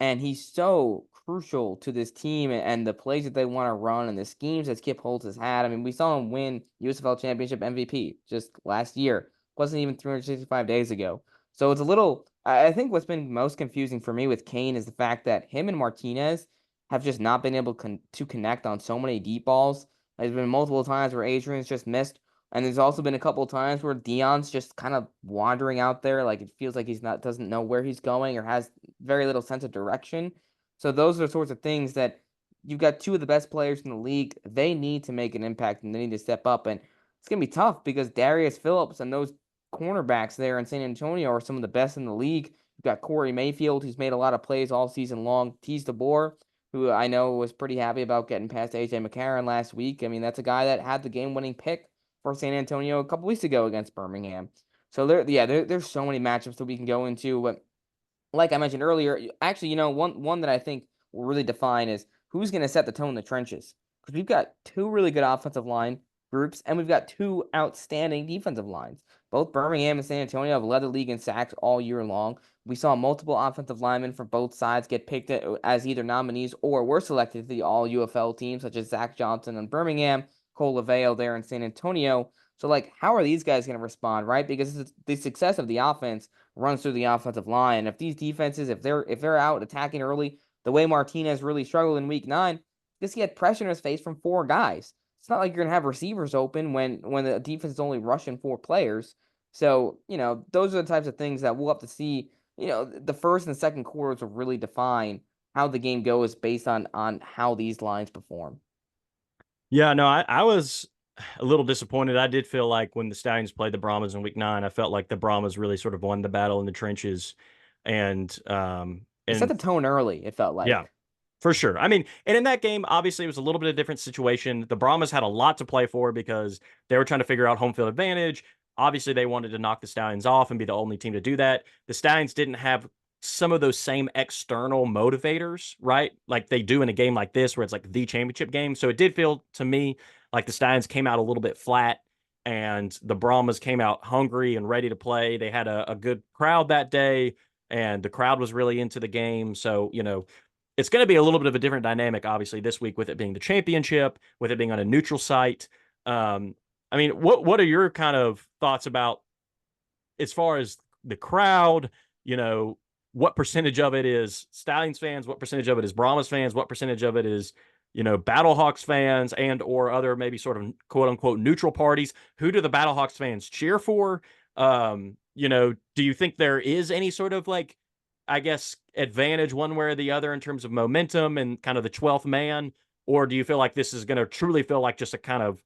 and he's so crucial to this team and the plays that they want to run and the schemes that Skip Holtz has had. I mean, we saw him win USFL Championship MVP just last year. Wasn't even 365 days ago. So it's a little. I think what's been most confusing for me with Kane is the fact that him and Martinez have just not been able to connect on so many deep balls. There's been multiple times where Adrian's just missed. And there's also been a couple of times where Dion's just kind of wandering out there, like it feels like doesn't know where he's going or has very little sense of direction. So those are the sorts of things that you've got two of the best players in the league. They need to make an impact and they need to step up. And it's gonna be tough because Darius Phillips and those cornerbacks there in San Antonio are some of the best in the league. You've got Corey Mayfield, who's made a lot of plays all season long. Tease DeBoer, who I know was pretty happy about getting past AJ McCarron last week. I mean, that's a guy that had the game-winning pick for San Antonio a couple weeks ago against Birmingham. So there's so many matchups that we can go into. But like I mentioned earlier, actually, one that I think will really define is who's going to set the tone in the trenches. Because we've got two really good offensive line groups, and we've got two outstanding defensive lines. Both Birmingham and San Antonio have led the league in sacks all year long. We saw multiple offensive linemen from both sides get picked as either nominees or were selected to the all UFL team, such as Zach Johnson in Birmingham, Cole LaVale there in San Antonio. So, like, how are these guys going to respond, right? Because the success of the offense runs through the offensive line. And if these defenses, if they're out attacking early, the way Martinez really struggled in Week 9, because he had pressure in his face from four guys. It's not like you're going to have receivers open when the defense is only rushing four players. So, those are the types of things that we'll have to see. The first and second quarters will really define how the game goes based on how these lines perform. Yeah, no, I was a little disappointed. I did feel like when the Stallions played the Brahmas in Week 9, I felt like the Brahmas really sort of won the battle in the trenches, and It set the tone early. It felt like. Yeah, for sure. I mean, and in that game, obviously, it was a little bit of a different situation. The Brahmas had a lot to play for because they were trying to figure out home field advantage. Obviously, they wanted to knock the Stallions off and be the only team to do that. The Stallions didn't have some of those same external motivators, right? Like they do in a game like this, where it's like the championship game. So it did feel to me like the Stallions came out a little bit flat and the Brahmas came out hungry and ready to play. They had a good crowd that day and the crowd was really into the game. So, it's going to be a little bit of a different dynamic, obviously, this week with it being the championship, with it being on a neutral site. I mean, what are your kind of thoughts about as far as the crowd, what percentage of it is Stallions fans, what percentage of it is Brahmas fans, what percentage of it is, Battlehawks fans and or other maybe sort of quote unquote neutral parties? Who do the Battlehawks fans cheer for? Do you think there is any sort of like, I guess, advantage one way or the other in terms of momentum and kind of the 12th man? Or do you feel like this is going to truly feel like just a kind of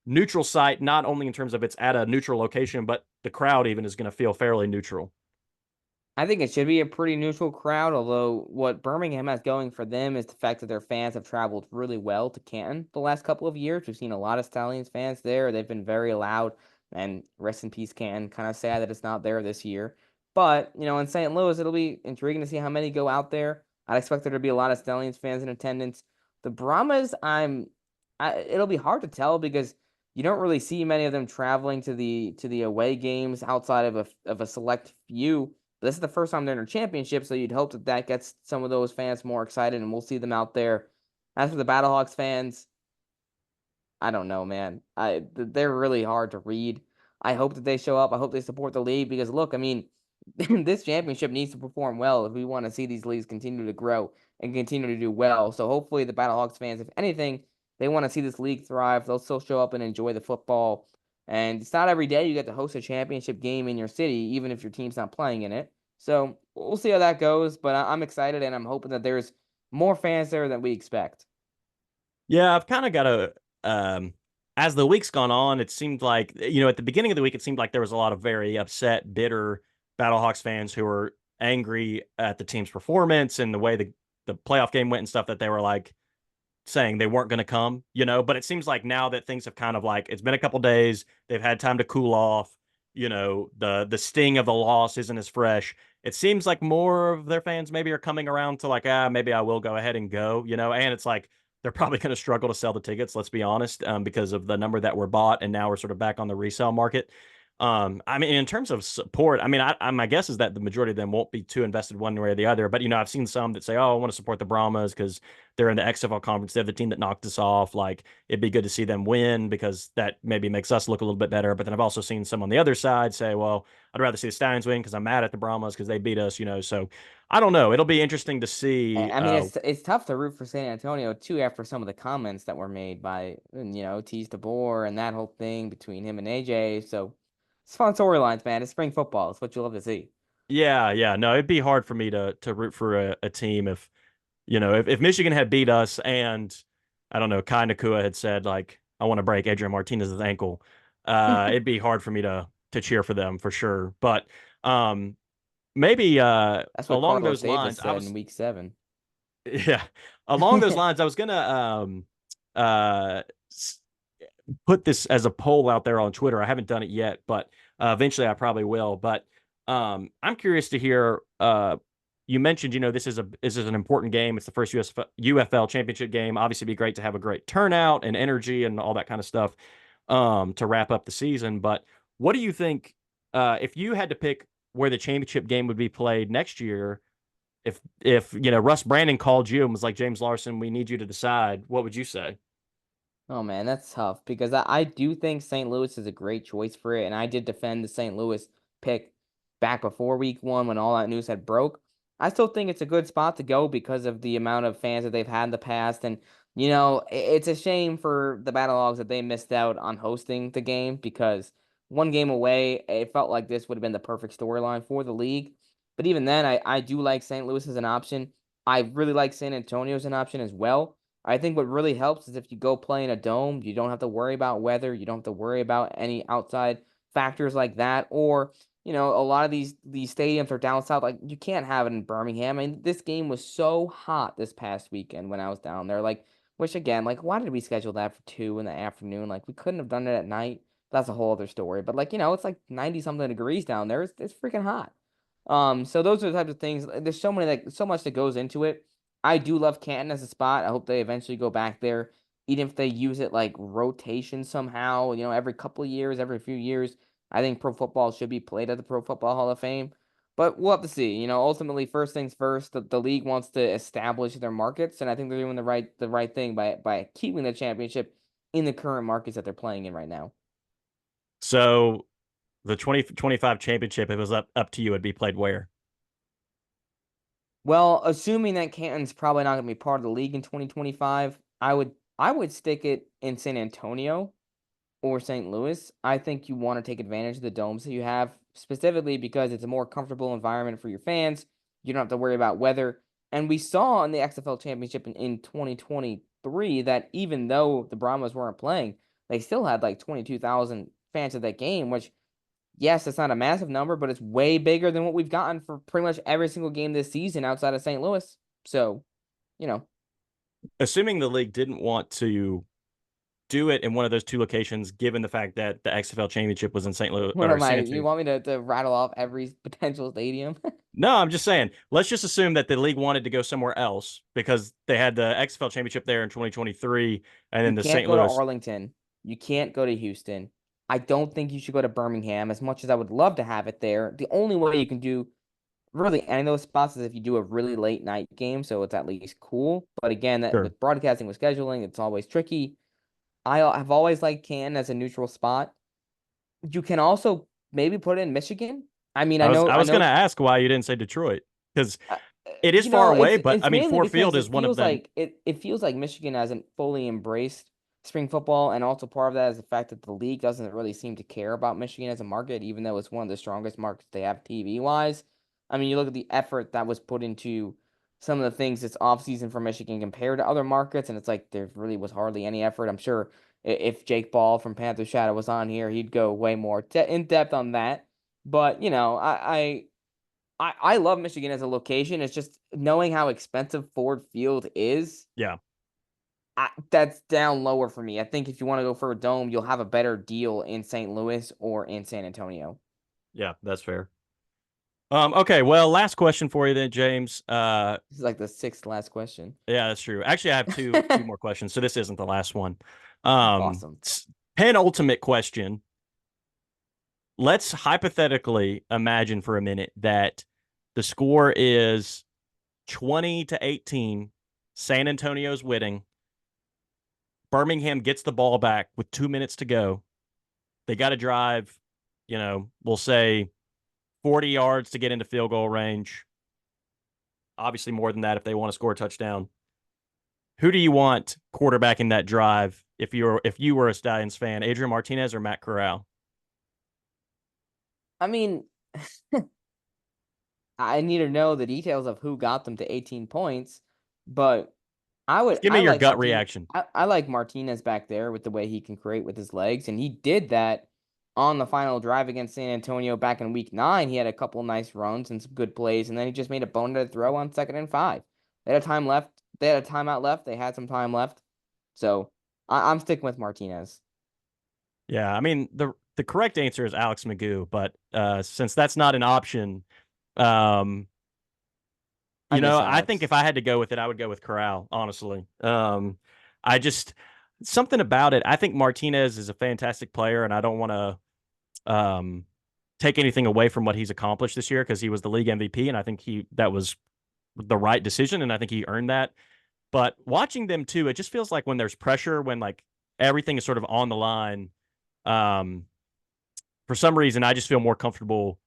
neutral site, not only in terms of it's at a neutral location, but the crowd even is going to feel fairly neutral? I think it should be a pretty neutral crowd, although what Birmingham has going for them is the fact that their fans have traveled really well to Canton the last couple of years. We've seen a lot of Stallions fans there. They've been very loud, and rest in peace, Canton. Kind of sad that it's not there this year. But, in St. Louis, it'll be intriguing to see how many go out there. I'd expect there to be a lot of Stallions fans in attendance. The Brahmas, it'll be hard to tell because you don't really see many of them traveling to the away games outside of a select few. This is the first time they're in a championship, so you'd hope that that gets some of those fans more excited, and we'll see them out there. As for the Battlehawks fans, I don't know, man. They're really hard to read. I hope that they show up. I hope they support the league because look, I mean, this championship needs to perform well if we want to see these leagues continue to grow and continue to do well. So hopefully the Battlehawks fans, if anything, they want to see this league thrive. They'll still show up and enjoy the football. And it's not every day you get to host a championship game in your city, even if your team's not playing in it. So we'll see how that goes. But I'm excited and I'm hoping that there's more fans there than we expect. Yeah, I've kind of got a as the week's gone on, it seemed like, at the beginning of the week, it seemed like there was a lot of very upset, bitter Battlehawks fans who were angry at the team's performance and the way the playoff game went and stuff, that they were like saying they weren't going to come, but it seems like now that things have kind of like, it's been a couple days, they've had time to cool off, the sting of the loss isn't as fresh. It seems like more of their fans maybe are coming around to like, maybe I will go ahead and go, and it's like, they're probably going to struggle to sell the tickets, let's be honest, because of the number that were bought, and now we're sort of back on the resale market. I mean, in terms of support, I mean, my guess is that the majority of them won't be too invested one way or the other. But, I've seen some that say, oh, I want to support the Brahmas because they're in the XFL conference. They're the team that knocked us off. Like, it'd be good to see them win because that maybe makes us look a little bit better. But then I've also seen some on the other side say, well, I'd rather see the Stallions win because I'm mad at the Brahmas because they beat us, So I don't know. It'll be interesting to see. I mean, it's tough to root for San Antonio too after some of the comments that were made by Tease DeBoer and that whole thing between him and AJ. So it's fun storylines, man. It's spring football. It's what you love to see. Yeah. No, it'd be hard for me to root for a team if if Michigan had beat us and I don't know, Kai Nakua had said like I want to break Adrian Martinez's ankle, it'd be hard for me to cheer for them for sure. But maybe That's what along Carlos those Davis lines, said in week 7. yeah, along those lines, I was gonna uh put this as a poll out there on Twitter. I haven't done it yet, but eventually I probably will. But I'm curious to hear. You mentioned, this is an important game. It's the first UFL Championship game. Obviously, it'd be great to have a great turnout and energy and all that kind of stuff to wrap up the season. But what do you think if you had to pick where the championship game would be played next year? If Russ Brandon called you and was like, James Larsen, we need you to decide, what would you say? Oh man, that's tough because I do think St. Louis is a great choice for it, and I did defend the St. Louis pick back before week 1 when all that news had broke. I still think it's a good spot to go because of the amount of fans that they've had in the past, and it's a shame for the Battlehawks that they missed out on hosting the game because one game away, it felt like this would have been the perfect storyline for the league. But even then, I do like St. Louis as an option. I really like San Antonio as an option as well. I think what really helps is if you go play in a dome, you don't have to worry about weather. You don't have to worry about any outside factors like that. Or, a lot of these stadiums are down south. Like, you can't have it in Birmingham. I mean, this game was so hot this past weekend when I was down there. Like, which again, like, why did we schedule that for 2 in the afternoon? Like, we couldn't have done it at night. That's a whole other story. But like, it's like 90 something degrees down there. It's freaking hot. So those are the types of things. There's so much that goes into it. I do love Canton as a spot. I hope they eventually go back there, even if they use it like rotation somehow, every couple of years, every few years. I think pro football should be played at the Pro Football Hall of Fame. But we'll have to see. Ultimately, first things first, the league wants to establish their markets, and I think they're doing the right thing by keeping the championship in the current markets that they're playing in right now. So the 2025 championship, if it was up to you, it'd be played where? Well, assuming that Canton's probably not going to be part of the league in 2025, I would stick it in San Antonio or St. Louis. I think you want to take advantage of the domes that you have, specifically because it's a more comfortable environment for your fans. You don't have to worry about weather. And we saw in the XFL Championship in 2023 that even though the Brahmas weren't playing, they still had like 22,000 fans at that game, which, yes, it's not a massive number, but it's way bigger than what we've gotten for pretty much every single game this season outside of St. Louis. So, Assuming the league didn't want to do it in one of those two locations, given the fact that the XFL Championship was in St. Louis what or am San I? Antonio. You want me to rattle off every potential stadium? No, I'm just saying, let's just assume that the league wanted to go somewhere else because they had the XFL Championship there in 2023 and then You the can't St. go to Louis. Arlington. You can't go to Houston. I don't think you should go to Birmingham as much as I would love to have it there. The only way you can do really any of those spots is if you do a really late night game, so it's at least cool. But again, that Sure. with broadcasting, with scheduling, it's always tricky. Have always liked Canton as a neutral spot. You can also maybe put in Michigan. I mean, I I was going to know, ask why you didn't say Detroit, because uh, it is far away, but I it's mean, mainly Ford Field because is it one of feels them. like it feels like Michigan hasn't fully embraced spring football, and also part of that is the fact that the league doesn't really seem to care about Michigan as a market, even though it's one of the strongest markets they have TV wise. I mean, you look at the effort that was put into some of the things this offseason for Michigan compared to other markets, and it's like there really was hardly any effort. I'm sure if Jake Ball from Panther Shadow was on here, he'd go way more in depth on that. But I love Michigan as a location. It's just knowing how expensive Ford Field is. Yeah. That's down lower for me. I think if you want to go for a dome, you'll have a better deal in St. Louis or in San Antonio. Yeah, that's fair. Okay, well, last question for you then, James. This is like the sixth last question. Yeah, that's true. Actually, I have two more questions, so this isn't the last one. Awesome. Penultimate question. Let's hypothetically imagine for a minute that the score is 20-18. San Antonio's winning. Birmingham gets the ball back with 2 minutes to go. They got to drive, we'll say 40 yards to get into field goal range. Obviously more than that if they want to score a touchdown. Who do you want quarterbacking that drive if you were a Stallions fan, Adrian Martinez or Matt Corral? I mean, I need to know the details of who got them to 18 points, but Give me I your like gut Martinez. reaction. I like Martinez back there with the way he can create with his legs, and he did that on the final drive against San Antonio back in week 9. He had a couple nice runs and some good plays, and then he just made a boneheaded throw on 2nd and 5. They had a time left. They had a timeout left. They had some time left. So I'm sticking with Martinez. Yeah, I mean the correct answer is Alex Magoo, but since that's not an option, um, I miss I think Alex. if I had to go with it, I would go with Corral, honestly. I just something about it. I think Martinez is a fantastic player, and I don't want to take anything away from what he's accomplished this year because he was the league MVP, and I think that was the right decision, and I think he earned that. But watching them too, it just feels like when there's pressure, when like everything is sort of on the line, um, for some reason, I just feel more comfortable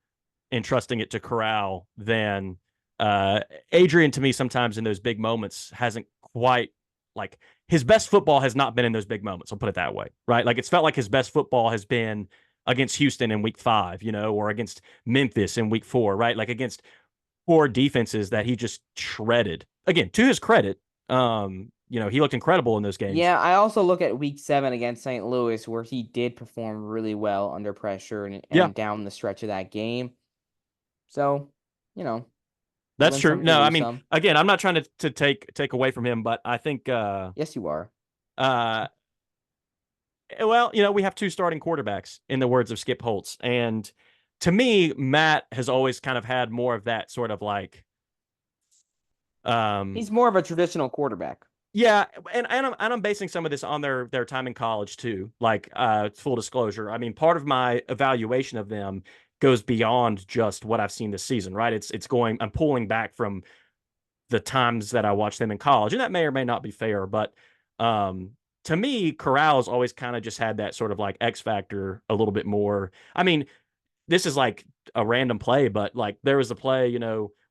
entrusting it to Corral than Adrian. To me, sometimes in those big moments, hasn't quite like his best football has not been in those big moments. I'll put it that way, right? Like it's felt like his best football has been against Houston in week 5, or against Memphis in week 4, right? Like against poor defenses that he just shredded. Again, to his credit, he looked incredible in those games. Yeah, I also look at week 7 against St. Louis where he did perform really well under pressure Yeah, and down the stretch of that game. So, you that's win true. some, you No, I lose mean, some. again, I'm not trying to take away from him, but I think Yes, you are. uh well, we have 2 starting quarterbacks in the words of Skip Holtz. And to me, Matt has always kind of had more of that sort of like He's more of a traditional quarterback. yeah, and I'm basing some of this on their time in college too. Like full disclosure, I mean, part of my evaluation of them goes beyond just what I've seen this season, right? I'm pulling back from the times that I watched them in college, and that may or may not be fair, but to me, Corral's always kind of just had that sort of like X factor a little bit more. I mean, this is like a random play, but like there was a play,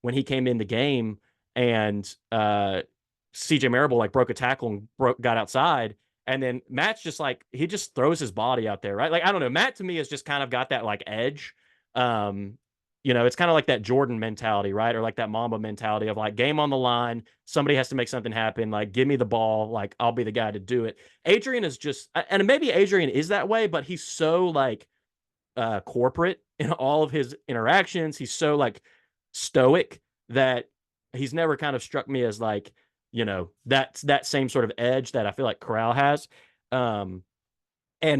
when he came in the game and CJ Marable like broke a tackle and got outside. And then Matt's just like, he just throws his body out there, right? Like, I don't know. Matt to me has just kind of got that like edge. Um, it's kind of like that Jordan mentality, right? Or like that Mamba mentality of like game on the line. Somebody has to make something happen. Like, give me the ball. Like, I'll be the guy to do it. Adrian is just, and maybe Adrian is that way, but he's so like corporate in all of his interactions. He's so like stoic that he's never kind of struck me as like, that same sort of edge that I feel like Corral has. And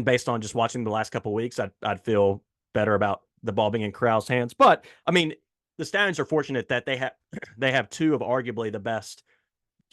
based on just watching the last couple of weeks, I'd feel better about the ball being in Corral's hands. But I mean, the Stallions are fortunate that they have 2 of arguably the best.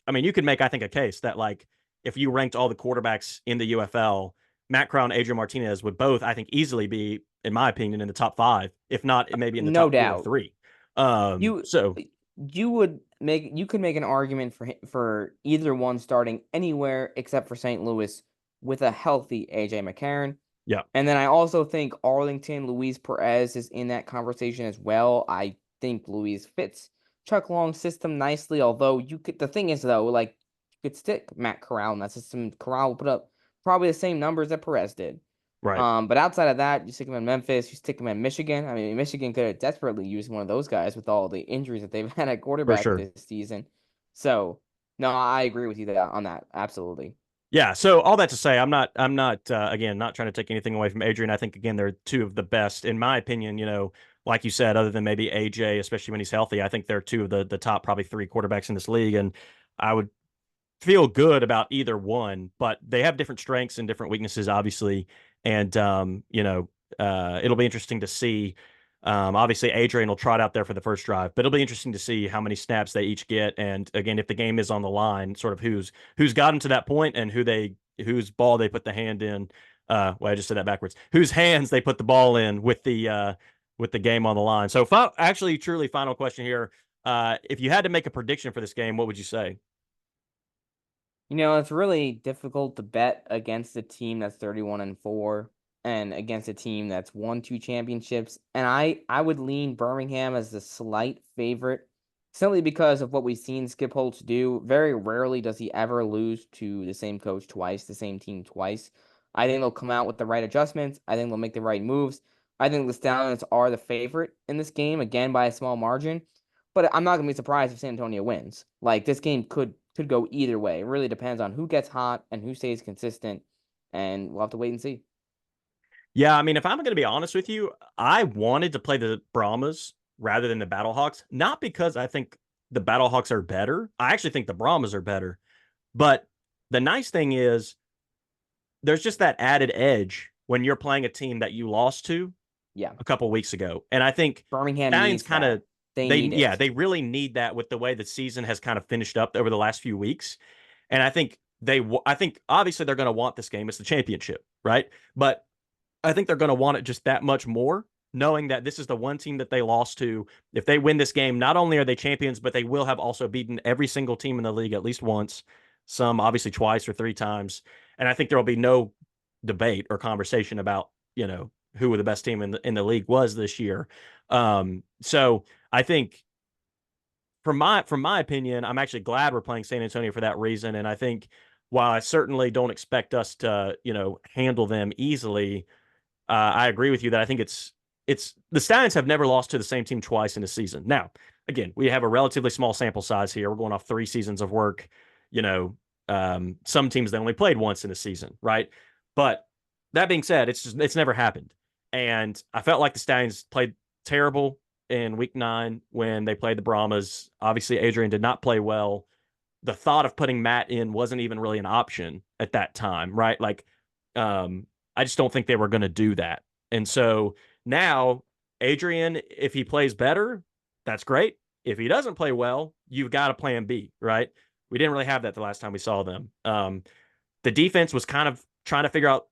I mean, you could make, I think, a case that like if you ranked all the quarterbacks in the UFL, Matt Corral and Adrian Martinez would both, I think, easily be, in my opinion, in the top 5, if not maybe in the No top 2 or doubt. 3. You So you could make an argument for either one starting anywhere except for St. Louis with a healthy AJ McCarron. yeah, And then I also think Arlington, Luis Perez is in that conversation as well. I think Luis fits Chuck Long's system nicely, although the thing is though, like you could stick Matt Corral in that system. Corral will put up probably the same numbers that Perez did. right, But outside of that, you stick him in Memphis, you stick him in Michigan. I mean, Michigan could have desperately used one of those guys with all the injuries that they've had at for quarterback sure. this season. So, no, I agree with you on that. Absolutely. Yeah. So all that to say, I'm not again, not trying to take anything away from Adrian. I think again, they're two of the best, in my opinion, like you said, other than maybe AJ, especially when he's healthy. I think they're two of the top probably three quarterbacks in this league. And I would feel good about either one, but they have different strengths and different weaknesses, obviously. And it'll be interesting to see. Obviously, Adrian will trot out there for the first drive, but it'll be interesting to see how many snaps they each get, and again, if the game is on the line, sort of who's gotten to that point and whose ball they put the hand in. Well, I just said that backwards. Whose hands they put the ball in with the game on the line. So, actually, truly, final question here. If you had to make a prediction for this game, what would you say? It's really difficult to bet against a team that's 31-4 and against a team that's won 2 championships. And I would lean Birmingham as the slight favorite simply because of what we've seen Skip Holtz do. Very rarely does he ever lose to the same coach twice, the same team twice. I think they'll come out with the right adjustments. I think they'll make the right moves. I think the Stallions are the favorite in this game, again by a small margin. But I'm not gonna be surprised if San Antonio wins. Like this game could go either way. It really depends on who gets hot and who stays consistent, and we'll have to wait and see. Yeah, I mean, if I'm going to be honest with you, I wanted to play the Brahmas rather than the Battlehawks, not because I think the Battlehawks are better. I actually think the Brahmas are better. But the nice thing is there's just that added edge when you're playing a team that you lost to Yeah, a couple weeks ago. And I think Birmingham Stallions needs kind that. of They need it. they really need that with the way the season has kind of finished up over the last few weeks. And I think obviously they're going to want this game. It's the championship, right? But I think they're going to want it just that much more, knowing that this is the one team that they lost to. If they win this game, not only are they champions, but they will have also beaten every single team in the league at least once, some obviously twice or three times. And I think there will be no debate or conversation about, who the best team in the league was this year. So I think from my opinion, I'm actually glad we're playing San Antonio for that reason. And I think while I certainly don't expect us to, handle them easily, I agree with you that I think it's the Stallions have never lost to the same team twice in a season. Now, again, we have a relatively small sample size here. We're going off 3 seasons of work. Some teams they only played once in a season, right? But that being said, it's never happened. And I felt like the Stallions played terrible in week 9 when they played the Brahmas. Obviously, Adrian did not play well. The thought of putting Matt in wasn't even really an option at that time, right? Like, I just don't think they were going to do that. And so now, Adrian, if he plays better, that's great. If he doesn't play well, you've got a plan B, right? We didn't really have that the last time we saw them. The defense was kind of trying to figure out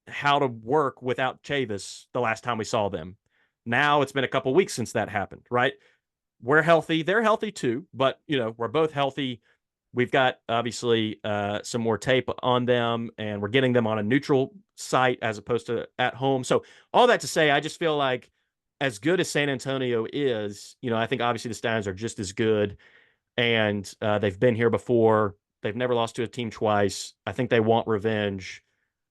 how to work without Chavis the last time we saw them. Now it's been a couple weeks since that happened, right? We're healthy. They're healthy too, but we're both healthy. We've got obviously some more tape on them, and we're getting them on a neutral site as opposed to at home. So all that to say, I just feel like as good as San Antonio is, I think obviously the Stallions are just as good, and they've been here before. They've never lost to a team twice. I think they want revenge.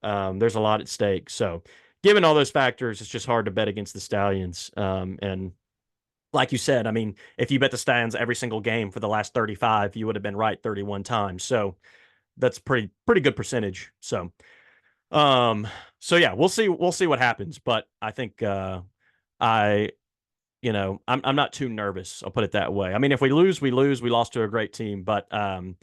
There's a lot at stake. So given all those factors, it's just hard to bet against the Stallions. And like you said, I mean, if you bet the Stallions every single game for the last 35, you would have been right 31 times. So that's pretty good percentage. Um, so yeah, we'll see what happens. But I think I I'm not too nervous. I'll put it that way. I mean, if we lose, we lose. We lost to a great team, but I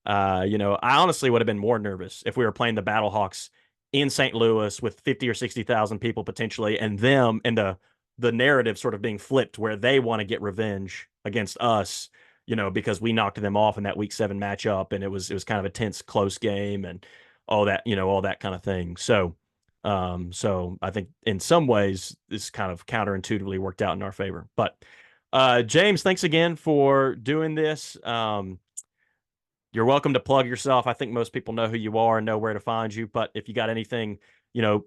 honestly would have been more nervous if we were playing the Battlehawks in St. Louis with 50 or 60,000 people potentially, and them and the narrative sort of being flipped where they want to get revenge against us, because we knocked them off in that week 7 matchup, and it was kind of a tense, close game and all that kind of thing. So I think in some ways this kind of counterintuitively worked out in our favor. But James, thanks again for doing this. You're welcome to plug yourself. I think most people know who you are and know where to find you. But if you got anything,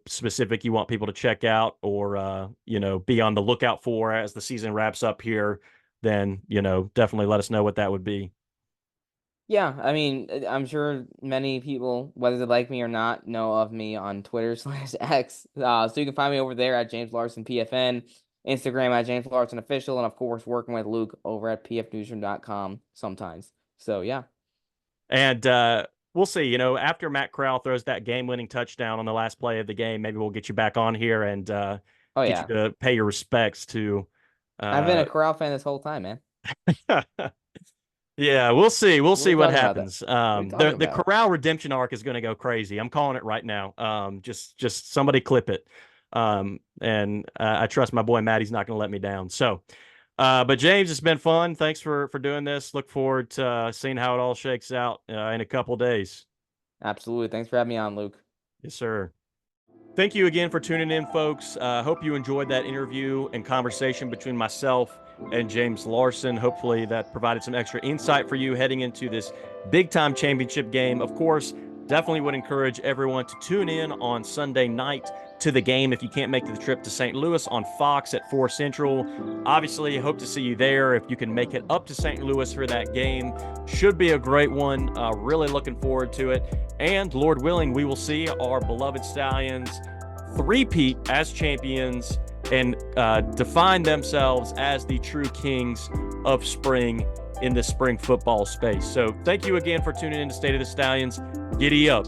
specific you want people to check out or, be on the lookout for as the season wraps up here, then, definitely let us know what that would be. Yeah, I mean, I'm sure many people, whether they like me or not, know of me on Twitter/X. So you can find me over there at James Larsen PFN, Instagram at James Larsen Official, and of course working with Luke over at pfnewsroom.com sometimes. So yeah. And we'll see. After Matt Corral throws that game-winning touchdown on the last play of the game, maybe we'll get you back on here and Oh get yeah. you to pay your respects to. I've been a Corral fan this whole time, man. Yeah, we'll see. We'll see what happens. The about? Corral redemption arc is going to go crazy. I'm calling it right now. Just somebody clip it. And I trust my boy Maddie's not going to let me down. So. But James, it's been fun. Thanks for doing this. Look forward to seeing how it all shakes out in a couple days. Absolutely. Thanks for having me on, Luke. Yes, sir. Thank you again for tuning in, folks. Hope you enjoyed that interview and conversation between myself and James Larsen. Hopefully that provided some extra insight for you heading into this big-time championship game. Of course, definitely would encourage everyone to tune in on Sunday night to the game if you can't make the trip to St. Louis on Fox at 4 Central. Obviously, hope to see you there if you can make it up to St. Louis for that game. Should be a great one. Really looking forward to it. And Lord willing, we will see our beloved Stallions three-peat as champions and define themselves as the true kings of spring in the spring football space. So thank you again for tuning in to State of the Stallions. Giddy up.